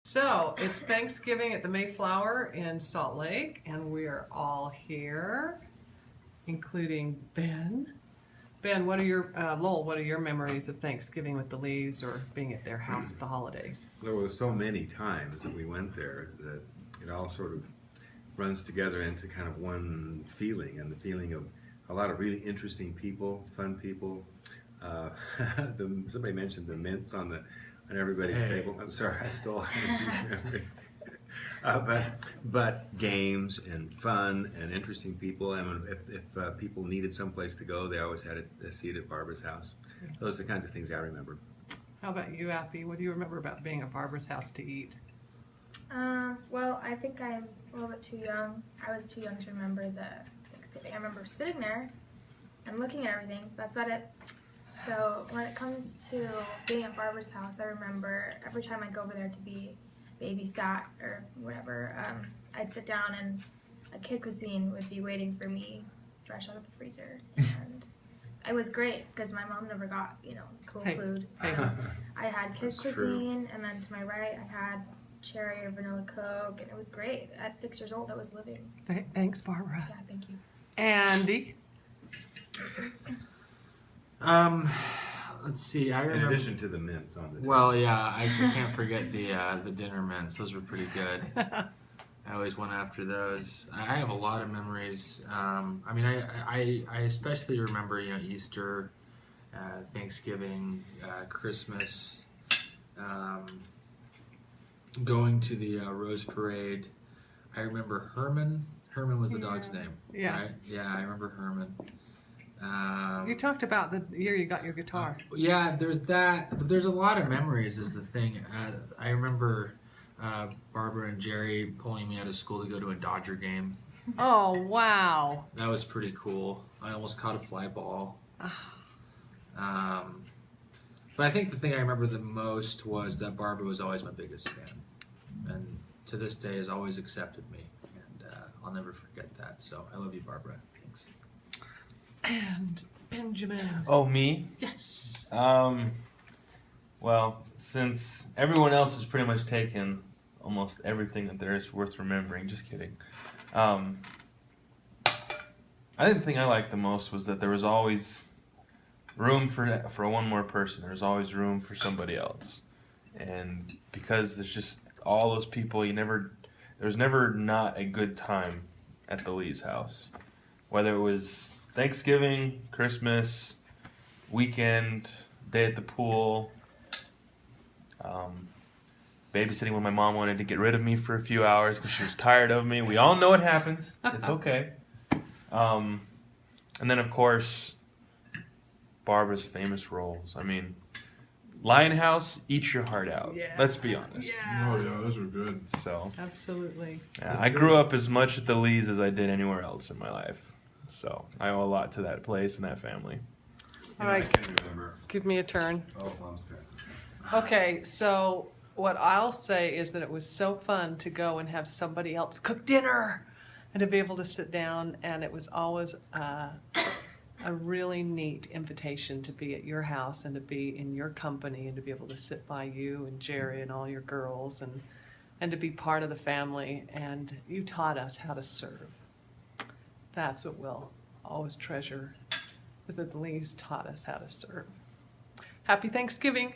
So it's Thanksgiving at the Mayflower in Salt Lake, and we are all here, including Ben. Ben, what are your Lowell? What are your memories of Thanksgiving with the Lees or being at their house at the holidays? There were so many times that we went there that it all sort of runs together into kind of one feeling, and the feeling of a lot of really interesting people, fun people. Uh, somebody mentioned the mints on everybody's table. I'm sorry, I stole Andy's memory. But games and fun and interesting people. I mean, if people needed someplace to go, they always had a seat at Barbara's house. Those are the kinds of things I remember. How about you, Appy? What do you remember about being at Barbara's house to eat? Well, I think I'm a little bit too young. I was too young to remember the Thanksgiving. I remember sitting there and looking at everything. That's about it. So when it comes to being at Barbara's house, I remember every time I'd go over there to be babysat or whatever, I'd sit down and a kid cuisine would be waiting for me fresh out of the freezer. And it was great because my mom never got, cool food. So I had kid cuisine, and then to my right I had cherry or vanilla Coke, and it was great. At 6 years old, I was living. Thanks, Barbara. Yeah, thank you. Andy? Let's see. I In remember. addition to the mints on the table. Well, yeah, I can't forget the dinner mints. Those were pretty good. I always went after those. I have a lot of memories. I mean, I especially remember Easter, Thanksgiving, Christmas, going to the Rose Parade. I remember Herman. Herman was the dog's name. Yeah. Right? Yeah, I remember Herman. You talked about the year you got your guitar. Yeah, there's that. But there's a lot of memories is the thing. I remember Barbara and Jerry pulling me out of school to go to a Dodger game. Oh, wow. That was pretty cool. I almost caught a fly ball. But I think the thing I remember the most was that Barbara was always my biggest fan. And to this day has always accepted me. And I'll never forget that. So I love you, Barbara. Thanks. And Benjamin. Oh, me? Yes. Well, since everyone else has pretty much taken almost everything that there is worth remembering, just kidding. I think the thing I liked the most was that there was always room for one more person. There was always room for somebody else. And because there's just all those people, there was never not a good time at the Lee's house. Whether it was Thanksgiving, Christmas, weekend, day at the pool, babysitting when my mom wanted to get rid of me for a few hours because she was tired of me. We all know it happens. It's okay. And then, of course, Barbara's famous roles. I mean, Lionhouse, eat your heart out. Yeah. Let's be honest. Yeah. Oh yeah, those were good. So, Absolutely. yeah, I grew up as much at the Lees as I did anywhere else in my life. So I owe a lot to that place and that family. All I right, can remember. give me a turn. Oh, Mom's turn. Okay, so what I'll say is that it was so fun to go and have somebody else cook dinner and to be able to sit down, and it was always a really neat invitation to be at your house and to be in your company and to be able to sit by you and Jerry and all your girls and to be part of the family. And you taught us how to serve. That's what we'll always treasure, is that the Lees taught us how to serve. Happy Thanksgiving.